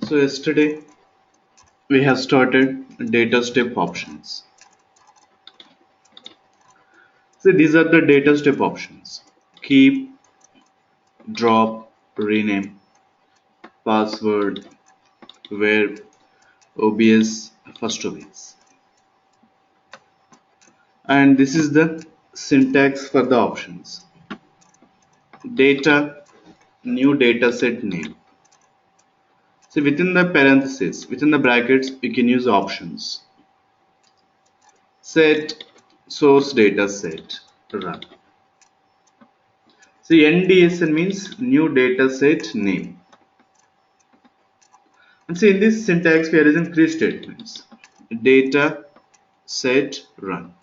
So yesterday we have started data step options. So these are the data step options: keep, drop, rename, password, where, OBS, Firstobs. And this is the syntax for the options: data, new dataset name. So within the parentheses, within the brackets, we can use options. Set source data set, run. So NDSN means new dataset name. And see, in this syntax we are using three statements: data, set, run.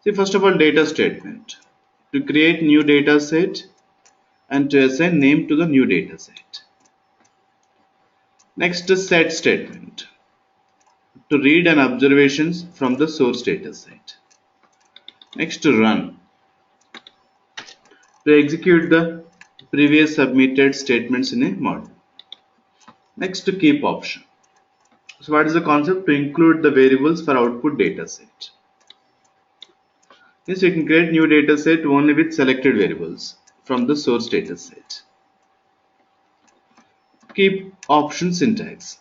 See, first of all, data statement to create new data set and to assign name to the new data set. Next, set statement to read and observations from the source data set. Next, run to execute the previous submitted statements in a model. Next, keep option. So what is the concept? To include the variables for output data set. Yes, you can create new data set only with selected variables from the source data set. Keep option syntax.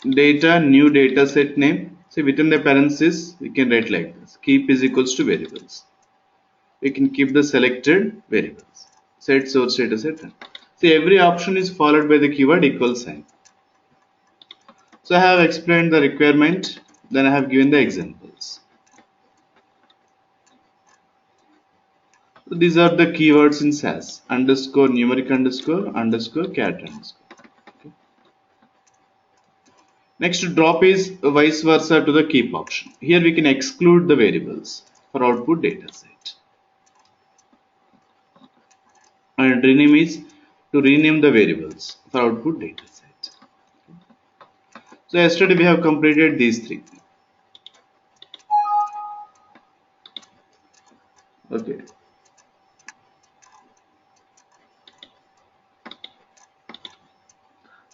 Data, new data set name. So within the parentheses, we can write like this: keep is equals to variables. We can keep the selected variables. Set source data set. See, every option is followed by the keyword equal sign. So I have explained the requirement, then I have given the examples. So these are the keywords in SAS: underscore, numeric underscore, cat underscore. Okay. Next, drop is vice versa to the keep option. Here we can exclude the variables for output data set. And rename is to rename the variables for output data set. So yesterday we have completed these three. Okay.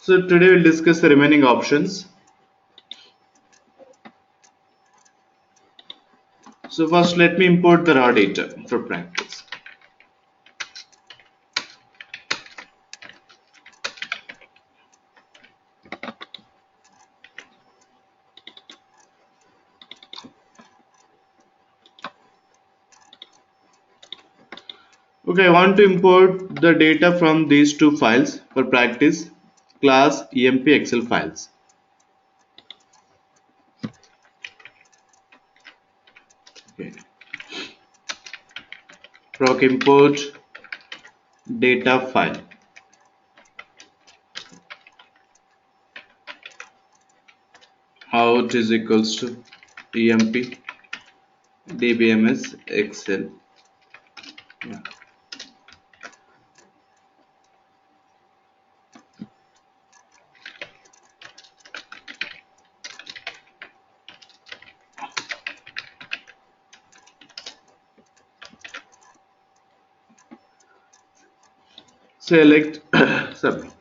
So today we'll discuss the remaining options. So first let me import the raw data for practice. Okay, I want to import the data from these two files for practice: class emp excel files. Okay. Proc import data file. Out is equals to emp dbms excel. Yeah. Select submit.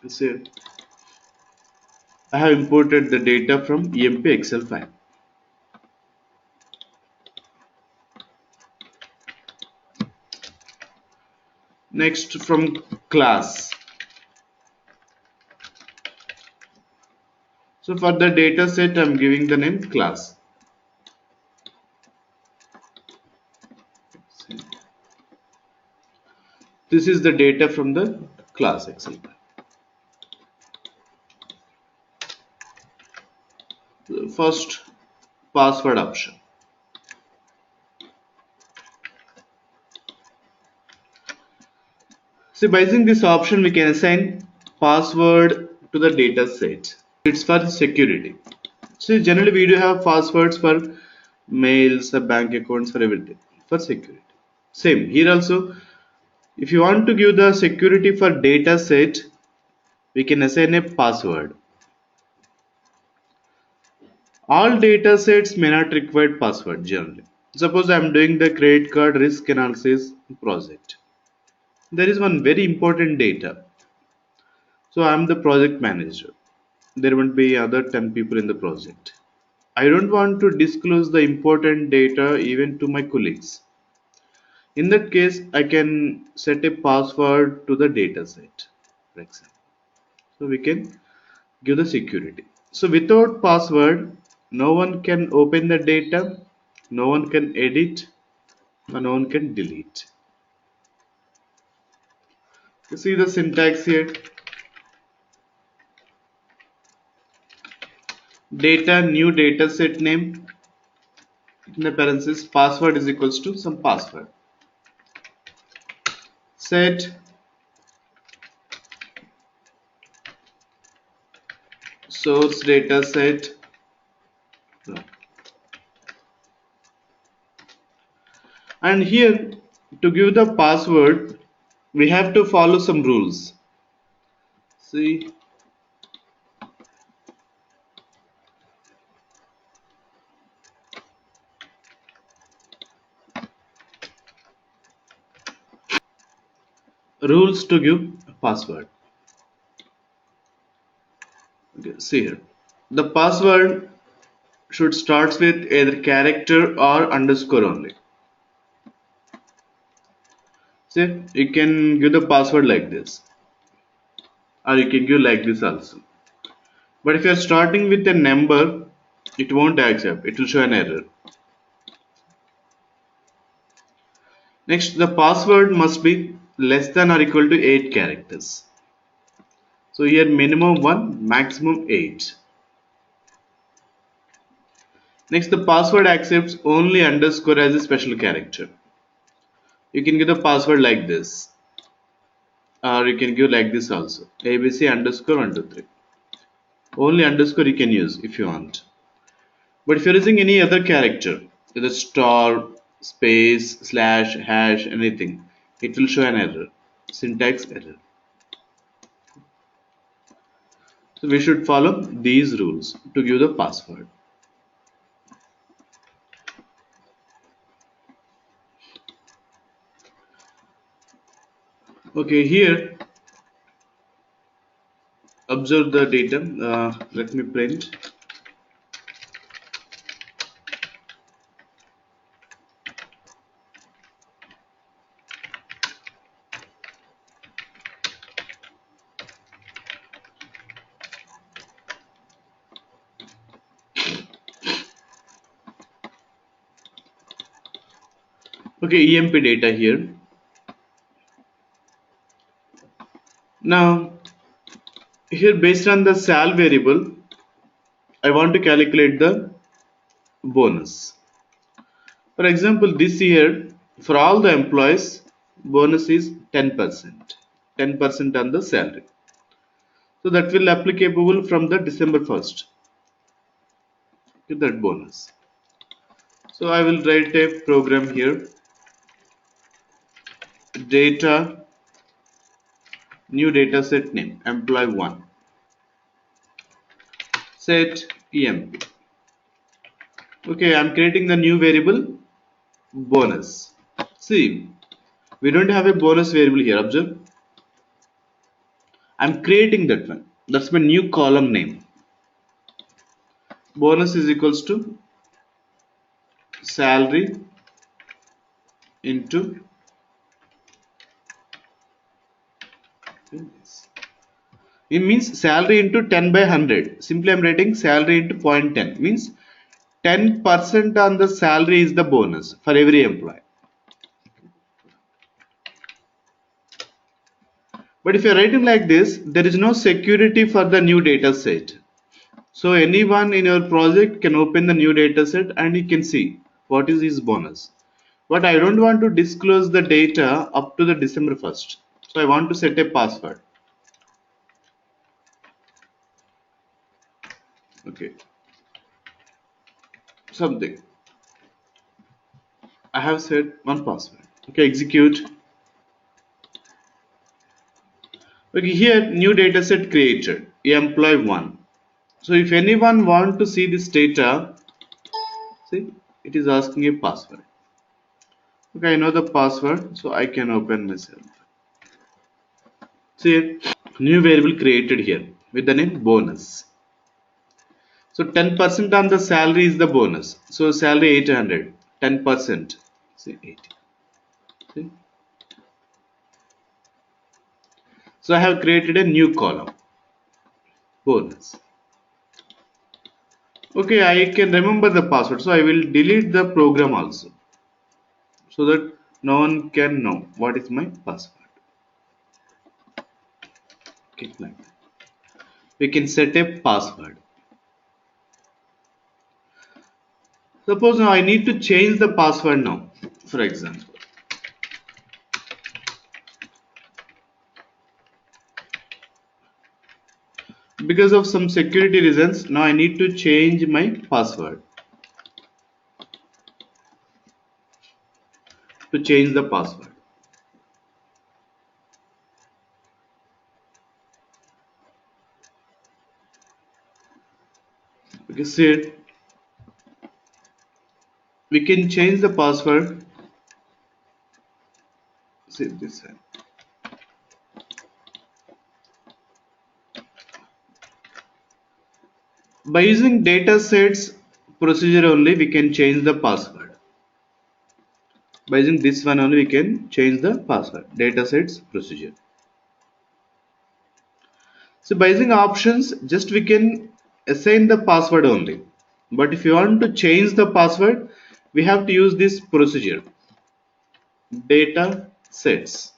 So I have imported the data from emp excel file. Next, from class. So for the data set, I'm giving the name class. This is the data from the class excel file. First, password option. See, by using this option, we can assign password to the data set. It's for security. So generally, we do have passwords for mails, bank accounts, for everything, for security. Same here also. If you want to give the security for data set, we can assign a password. All data sets may not require password generally. Suppose I am doing the credit card risk analysis project. There is one very important data So I'm the project manager. There won't be other 10 people in the project. I don't want to disclose the important data even to my colleagues. In that case, I can set a password to the dataset, for example. So we can give the security. So without password, no one can open the data, no one can edit, and no one can delete. You see the syntax here. Data, new dataset name, in the parenthesis, password is equals to some password. Set source dataset. And here, to give the password, we have to follow some rules. See, rules to give a password. Okay, see here. The password should start with either character or underscore only. See, you can give the password like this, or you can give like this also. But if you are starting with a number, it won't accept. It will show an error. Next, the password must be less than or equal to 8 characters. So here minimum 1, maximum 8. Next, the password accepts only underscore as a special character. You can give the password like this, or you can give like this also. ABC underscore 123. Only underscore you can use if you want. But if you're using any other character, either star, space, slash, hash, anything, it will show an error. Syntax error. So we should follow these rules to give the password. Okay, here observe the data. Let me print. Okay, EMP data here. Now, here based on the sal variable, I want to calculate the bonus. For example, this year, for all the employees, bonus is 10%. 10% on the salary. So that will applicable from the December 1st to that bonus. So I will write a program here. Data, new dataset name, employee 1. Set EMP. Okay, I'm creating the new variable bonus. See, we don't have a bonus variable here. Observe. I'm creating that one. That's my new column name. Bonus is equals to salary into it means salary into 10 by 100. Simply I'm writing salary into 0.10 means 10% on the salary is the bonus for every employee. But if you're writing like this, there is no security for the new data set. So anyone in your project can open the new data set and you can see what is his bonus. But I don't want to disclose the data up to the December 1st. So I want to set a password. Okay. Something. I have set one password. Okay, execute. Okay, here new dataset created, employee 1. So if anyone want to see this data, see it is asking a password. Okay, I know the password, so I can open myself. See New variable created here with the name bonus. So 10% on the salary is the bonus. So salary 800, 10%. See 80. See? So I have created a new column, bonus. Okay, I can remember the password. So I will delete the program also, so that no one can know what is my password. Okay, like that. We can set a password. Suppose now I need to change the password now, for example. Because of some security reasons, now I need to change my password. To change the password. Okay, see, we can change the password. See this one. By using datasets procedure only, we can change the password. By using this one only, we can change the password. Datasets procedure. So by using options, just we can assign the password only. But if you want to change the password, we have to use this procedure. Data sets.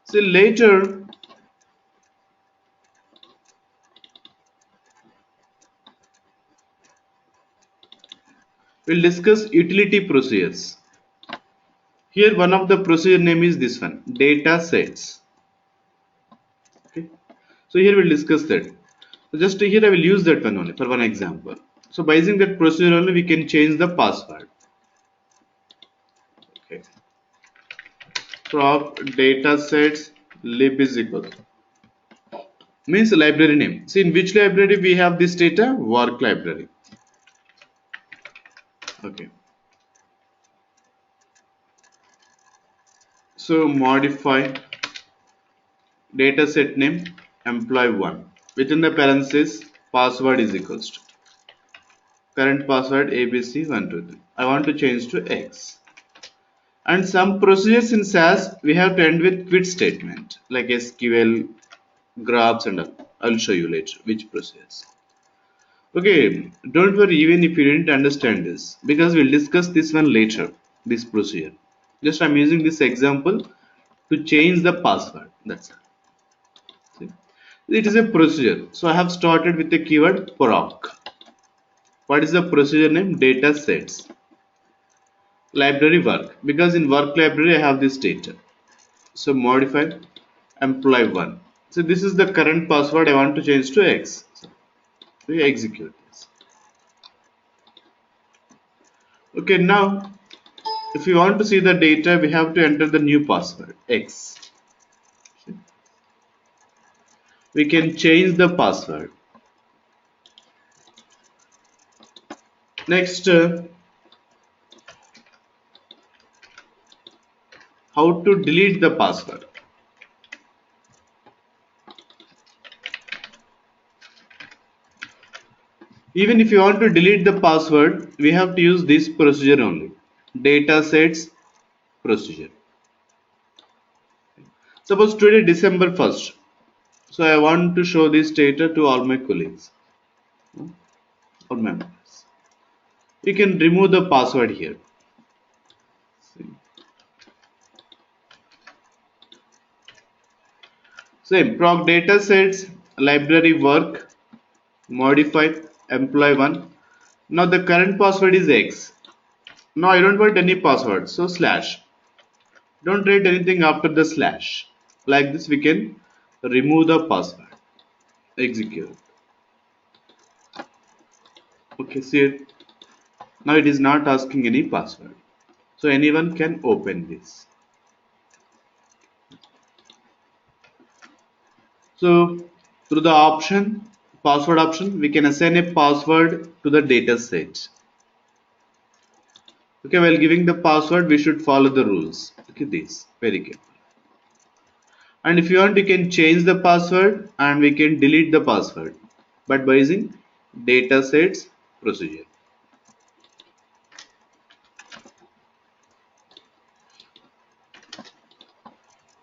So later, we'll discuss utility procedures. Here one of the procedure name is this one, data sets. Okay. So here we'll discuss that. So just here I will use that one only for one example. So by using that procedure only we can change the password. Okay. Proc data sets lib is equal means library name. See in which library we have this data? Work library. Okay. So modify data set name employee1 within the parenthesis password is equals to current password abc123. I want to change to x. And some procedures in SAS we have to end with quit statement like SQL, graphs and all. I'll show you later which procedures. Okay, don't worry even if you didn't understand this because we'll discuss this one later, this procedure. Just I'm using this example to change the password. That's it. See? It is a procedure. So I have started with the keyword proc. What is the procedure name? Data sets. Library work. Because in work library I have this data. So modify employee1. So this is the current password I want to change to X. So we execute this. Okay, now if you want to see the data, we have to enter the new password X. We can change the password. Next, how to delete the password. Even if you want to delete the password, we have to use this procedure only. Datasets procedure. Suppose today December 1st. So I want to show this data to all my colleagues or members. You can remove the password here. Same proc datasets library work modify employee1. Now the current password is X. Now I don't want any password, so slash. Don't write anything after the slash. Like this we can remove the password. Execute. Okay, see it. Now it is not asking any password. So anyone can open this. So through the option, password option, we can assign a password to the data set. Okay, while giving the password, we should follow the rules. Okay, this very careful. And if you want, you can change the password and we can delete the password, but by using datasets procedure.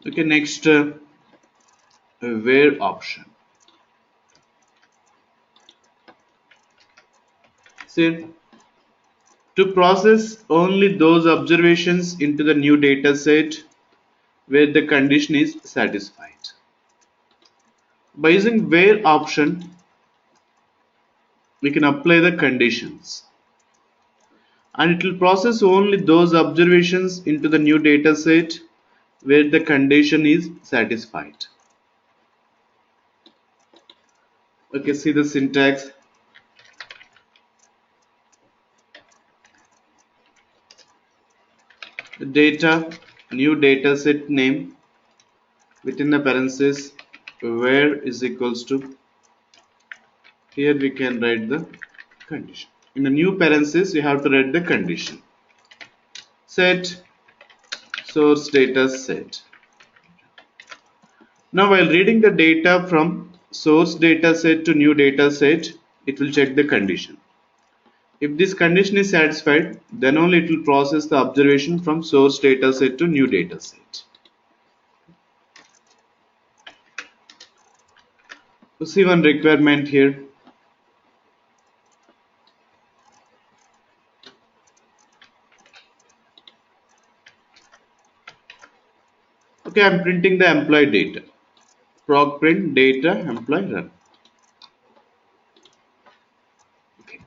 Okay, next where option. See, to process only those observations into the new dataset where the condition is satisfied. By using where option, we can apply the conditions and it will process only those observations into the new dataset where the condition is satisfied. Okay, see the syntax. Data, new dataset name, within the parenthesis where is equals to, here we can write the condition. In the new parenthesis you have to write the condition. Set source data set. Now while reading the data from source data set to new data set, it will check the condition. If this condition is satisfied, then only it will process the observation from source data set to new data set. So see one requirement here. Okay, I'm printing the employee data. Proc print data employee run. Okay.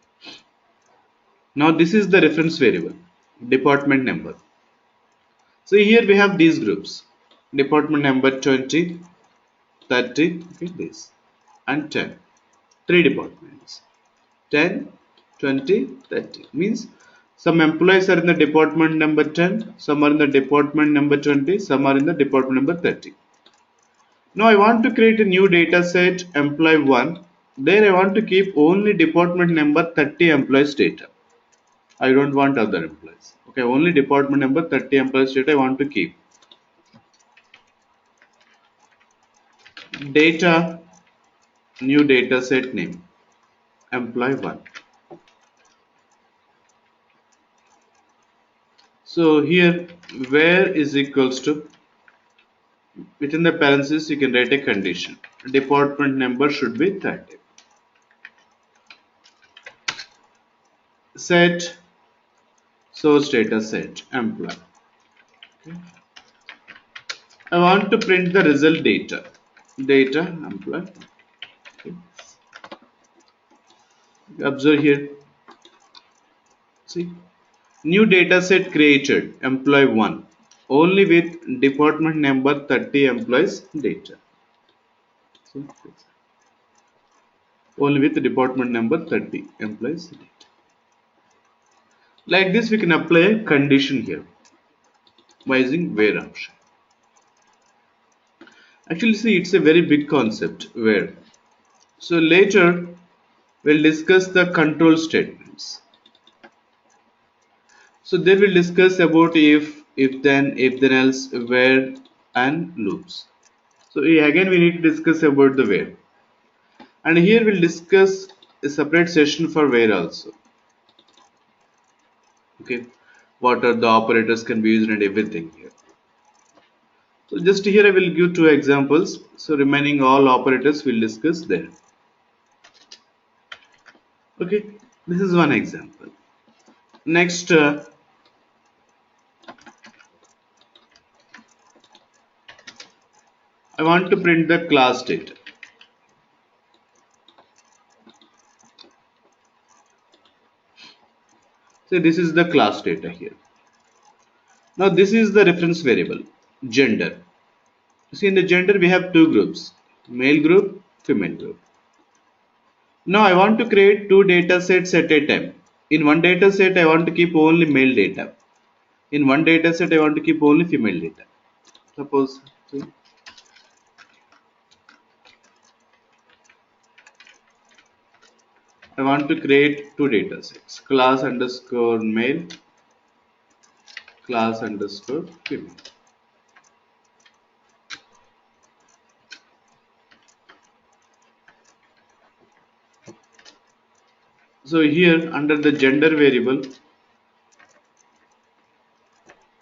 Now this is the reference variable, department number. So here we have these groups, department number 20, 30, okay, this, and 10. Three departments. 10, 20, 30. Means some employees are in the department number 10, some are in the department number 20, some are in the department number 30. Now I want to create a new data set, employee 1. There I want to keep only department number 30 employees data. I don't want other employees. Okay, only department number 30 employees data I want to keep. Data, new data set name, employee 1. So here where is equals to, within the parentheses you can write a condition. Department number should be 30. Set source data set employee. Okay. I want to print the result data. Data employee. Okay. Observe here. See, new data set created employee 1 only with department number 30 employees data. So, only with department number 30 employees data. Like this we can apply a condition here by using where option. Actually see, it's a very big concept where. So later we'll discuss the control statements. So there we'll discuss about if then else, where and loops. So again we need to discuss about the where. And here we'll discuss a separate session for where also. Okay, what are the operators can be used and everything here. So just here I will give two examples. So remaining all operators we'll discuss there. Okay, this is one example. Next, I want to print the class data. So this is the class data here. Now this is the reference variable, gender. See, in the gender we have two groups, male group, female group. Now I want to create two data sets at a time. In one data set I want to keep only male data. In one data set I want to keep only female data. Suppose, see, I want to create two data sets, class underscore male, class underscore female. So here under the gender variable,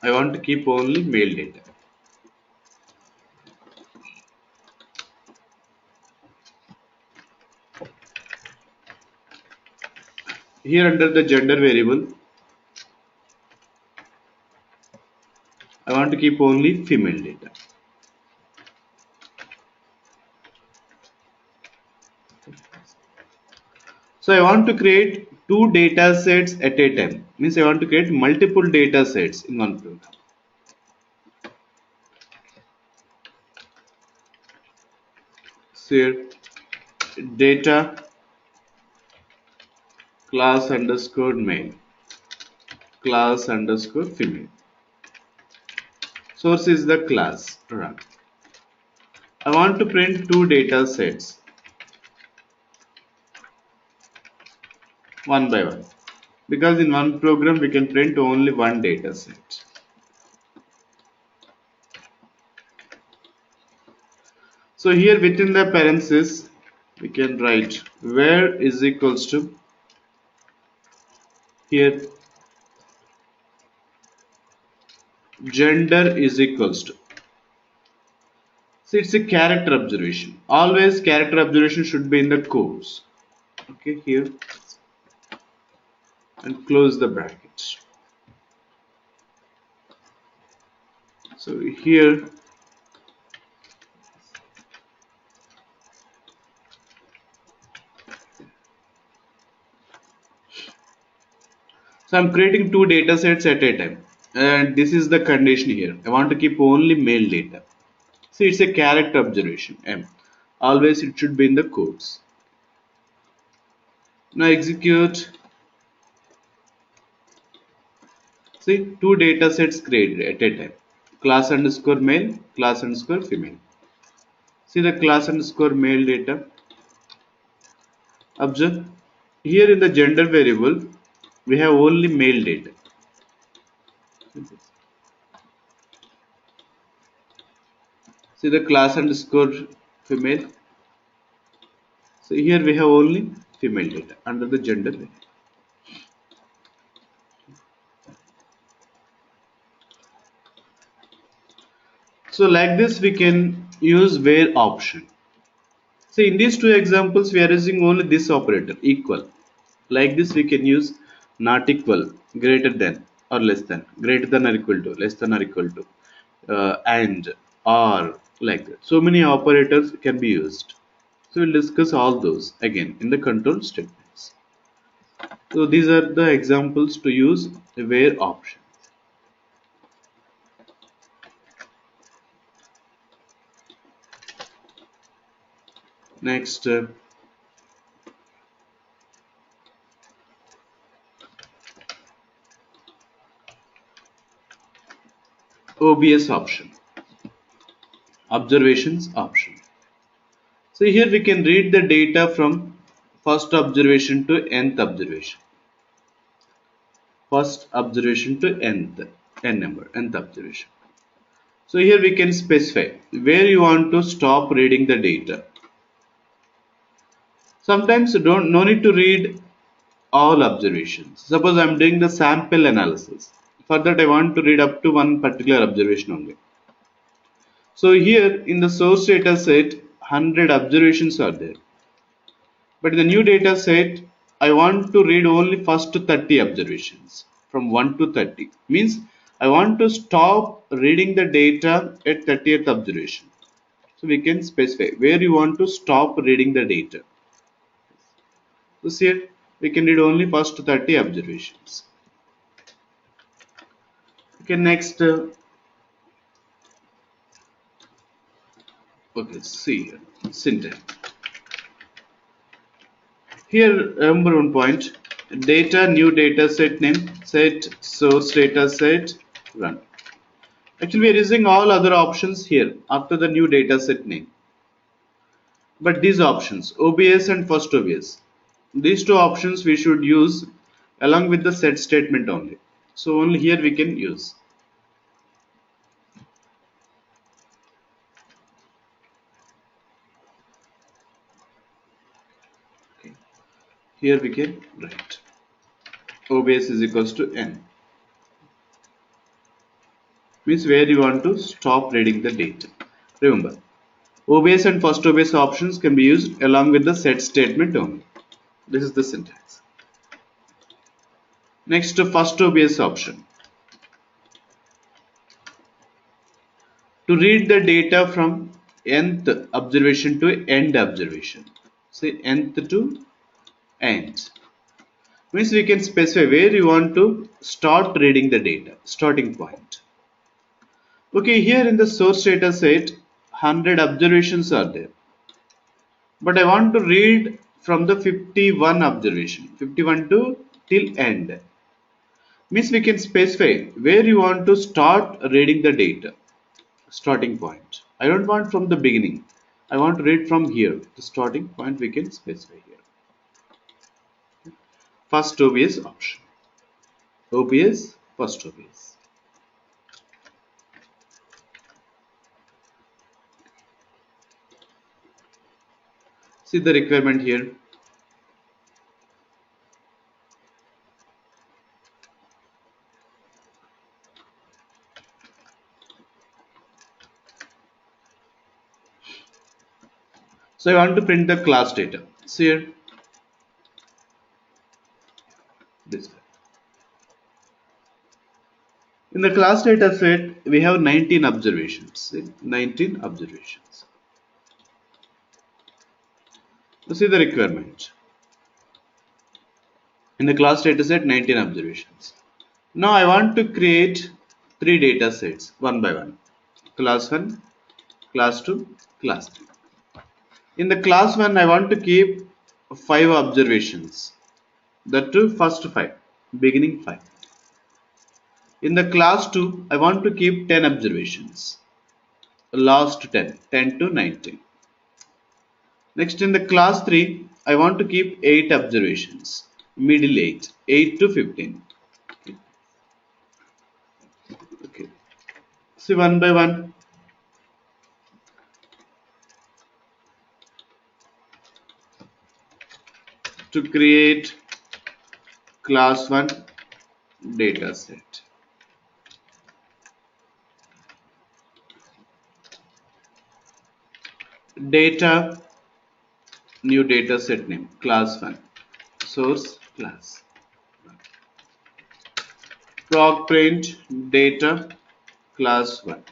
I want to keep only male data. Here under the gender variable, I want to keep only female data. So I want to create two data sets at a time. Means I want to create multiple data sets in one program. So here data class underscore male, class underscore female. Source is the class. Run. I want to print two data sets one by one, because in one program we can print only one data set. So here within the parenthesis we can write where is equals to, here gender is equals to. So it's a character observation. Always character observation should be in the quotes. Okay, here and close the bracket. So here, so I'm creating two data sets at a time, and this is the condition here. I want to keep only male data. So it's a character observation. M. Always it should be in the quotes. Now execute. See, two data sets created at a time. Class underscore male, class underscore female. See the class underscore male data. Observe. Here in the gender variable, we have only male data. See the class underscore female. So here we have only female data under the gender variable. So like this we can use where option. So in these two examples we are using only this operator equal. Like this we can use not equal, greater than or less than, greater than or equal to, less than or equal to, and or, like that. So many operators can be used. So we'll discuss all those again in the control statements. So these are the examples to use where option. Next, OBS option, observations option. So here we can read the data from first observation to nth observation. First observation to n number, nth observation. So here we can specify where you want to stop reading the data. Sometimes you don't no need to read all observations. Suppose I am doing the sample analysis. For that I want to read up to one particular observation only. So here in the source data set 100 observations are there. But in the new data set I want to read only first 30 observations from 1 to 30. Means I want to stop reading the data at 30th observation. So we can specify where you want to stop reading the data. So here we can read only first 30 observations. Okay, next. Okay, see here. Syntax. Here, remember one point. Data, new data set name, set source data set, run. Actually, we are using all other options here after the new data set name. But these options, OBS and first OBS, these two options we should use along with the set statement only. So only here we can use. Okay. Here we can write OBS is equals to N. Means where you want to stop reading the data. Remember, OBS and first OBS options can be used along with the set statement only. This is the syntax. Next, first OBS option. To read the data from nth observation to end observation. Say nth to end. Means we can specify where you want to start reading the data, starting point. Okay, here in the source data set, 100 observations are there. But I want to read from the 51 observation, 51 to till end. Means we can specify where you want to start reading the data, starting point. I don't want from the beginning. I want to read from here. The starting point we can specify here. First OBS option. OBS, first OBS. See the requirement here. So I want to print the class data. See here. This way. In the class data set, we have 19 observations. See, 19 observations. So see the requirement. In the class data set, 19 observations. Now I want to create 3 data sets one by one. Class 1, class 2, class 3. In the class 1, I want to keep 5 observations. That too, first 5, beginning 5. In the class 2, I want to keep 10 observations. Last 10, 10 to 19. Next, in the class 3, I want to keep 8 observations. Middle 8, 8 to 15. Okay. See one by one. To create class 1 data set. Data, new data set name, class 1, source class. Proc print data class 1.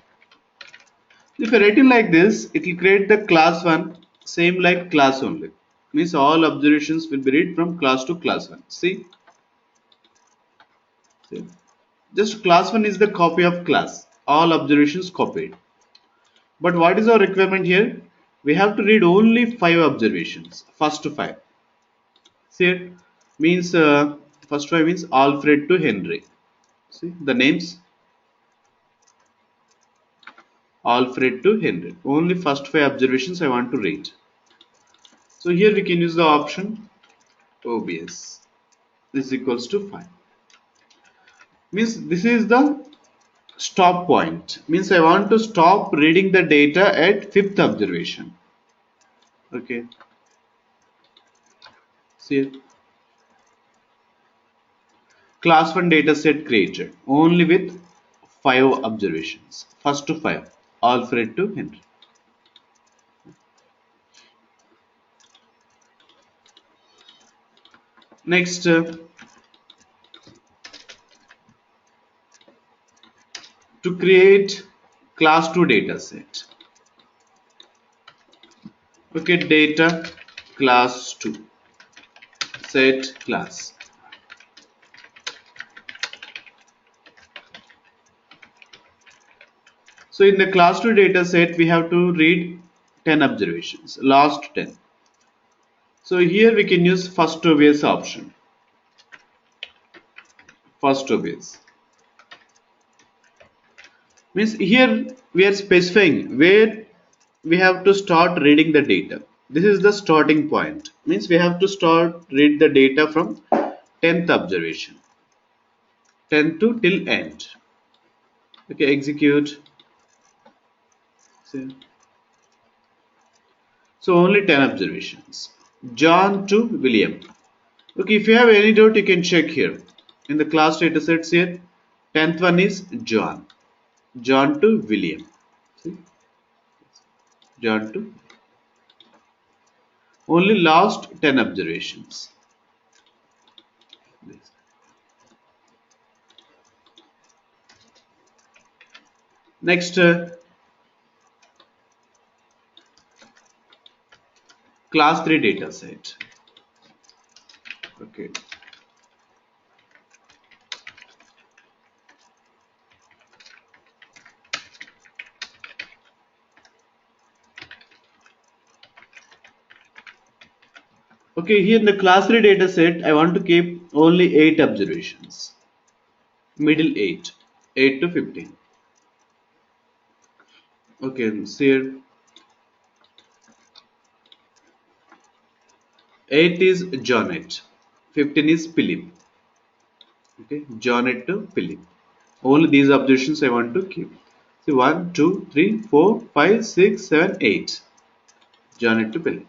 If I write it like this, it will create the class 1 same like class only. Means all observations will be read from class to class 1. See? See? Just class 1 is the copy of class. All observations copied. But what is our requirement here? We have to read only 5 observations. First 5. See it? Means first 5 means Alfred to Henry. See the names? Alfred to Henry. Only first 5 observations I want to read. So here we can use the option OBS is equals to 5. Means this is the stop point. Means I want to stop reading the data at 5th observation. Okay. See it? Class 1 data set created only with 5 observations. First to 5. Alfred to Henry. Next, to create class 2 data set. Okay, data class 2 set class. So in the class 2 data set, we have to read 10 observations, last 10. So here we can use first obvious option. First obvious. Means here we are specifying where we have to start reading the data. This is the starting point. Means we have to start read the data from 10th observation. 10th to till end. Okay, execute. See. So only 10 observations. John to William. Okay, if you have any doubt, you can check here. In the class datasets here, 10th one is John. John to William. See? John to only last 10 observations. Next, class 3 dataset. Okay. Okay, here in the class 3 dataset, I want to keep only 8 observations. Middle 8. 8 to 15. Okay, so here 8 is Jonet. 15 is Philip. Okay, Jonet to Philip. Only these observations I want to keep. See 1, 2, 3, 4, 5, 6, 7, 8. Jonet to Philip.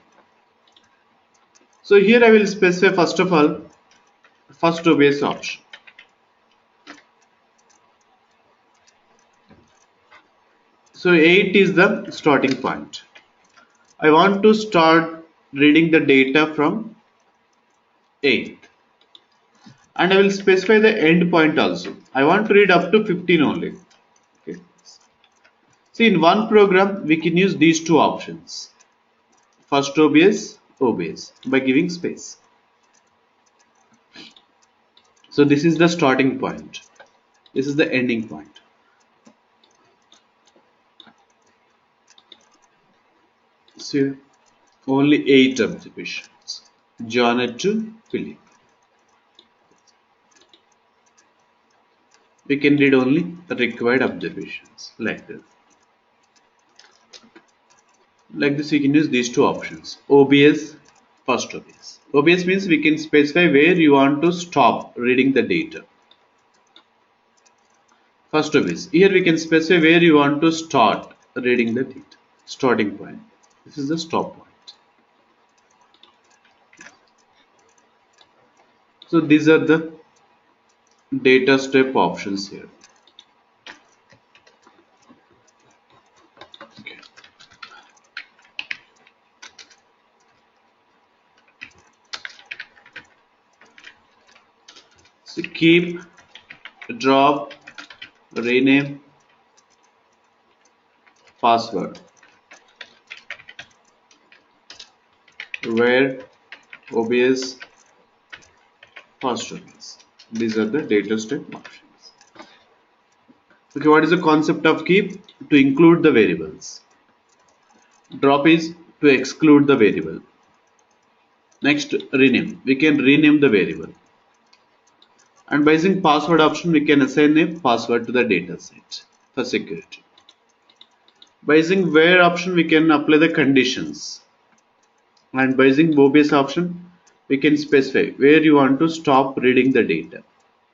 So here I will specify first of all first obvious option. So 8 is the starting point. I want to start reading the data from 8, and I will specify the end point also. I want to read up to 15 only. Okay. See, in one program we can use these two options. First obvious, obvious by giving space. So this is the starting point. This is the ending point. So only 8 observations. Johnny to Philip. We can read only the required observations like this. Like this, we can use these two options: OBS, first OBS. OBS means we can specify where you want to stop reading the data. First OBS. Here we can specify where you want to start reading the data. Starting point. This is the stop point. So these are the data step options here. Okay. So keep, drop, rename, password, where, OBS, first OBS. These are the data step options. Okay, what is the concept of keep? To include the variables. Drop is to exclude the variable. Next, rename. We can rename the variable. And by using password option, we can assign a password to the dataset for security. By using where option, we can apply the conditions. And by using OBS option, we can specify where you want to stop reading the data.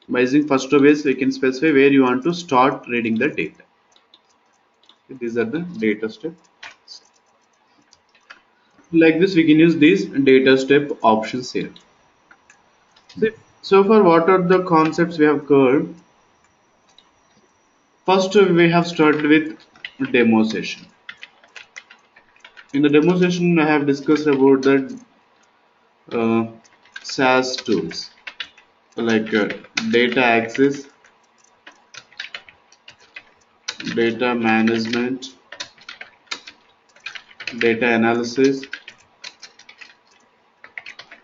By using first OBS, we can specify where you want to start reading the data. These are the data steps. Like this, we can use these data step options here. So far, what are the concepts we have covered? First, we have started with demo session. In the demo session, I have discussed about the SAS tools like data access, data management, data analysis,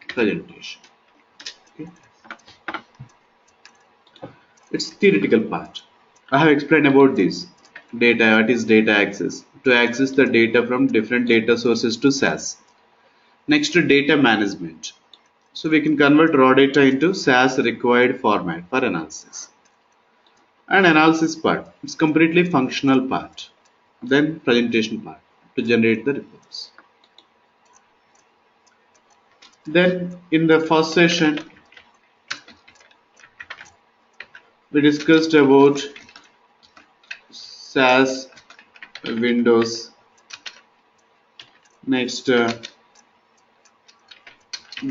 presentation. Okay. It's theoretical part. I have explained about this. Data, what is data access? To access the data from different data sources to SAS. Next, data management. So we can convert raw data into SAS required format for analysis. And analysis part, it's completely functional part. Then presentation part to generate the reports. Then in the first session, we discussed about SAS Windows. Next,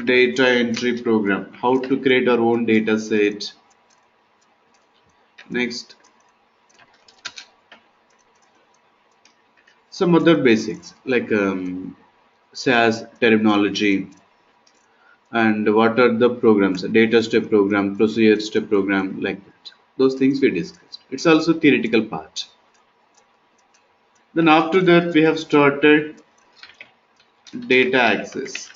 data entry program, how to create our own data set. Next, some other basics like SAS terminology and what are the programs, data step program, procedure step program, like that. Those things we discussed. It's also theoretical part. Then after that we have started data access.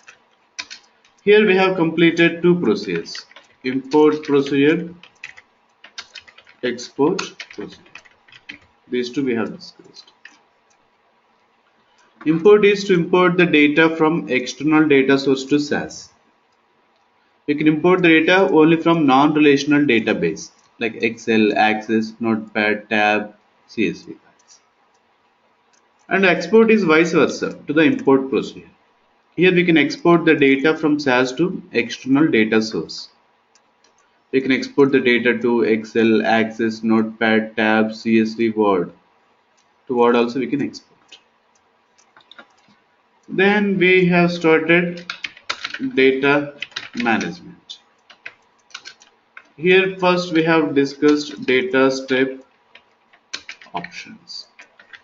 Here we have completed two procedures: import procedure, export procedure. These two we have discussed. Import is to import the data from external data source to SAS. We can import the data only from non-relational database like Excel, Access, Notepad, Tab, CSV files. And export is vice versa to the import procedure. Here we can export the data from SAS to external data source. We can export the data to Excel, Access, Notepad, Tab, CSV, Word. To Word also we can export. Then we have started data management. Here first we have discussed data step options.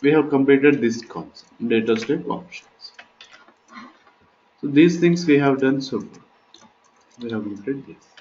We have completed this concept, data step options. So these things we have done so far. We have completed this.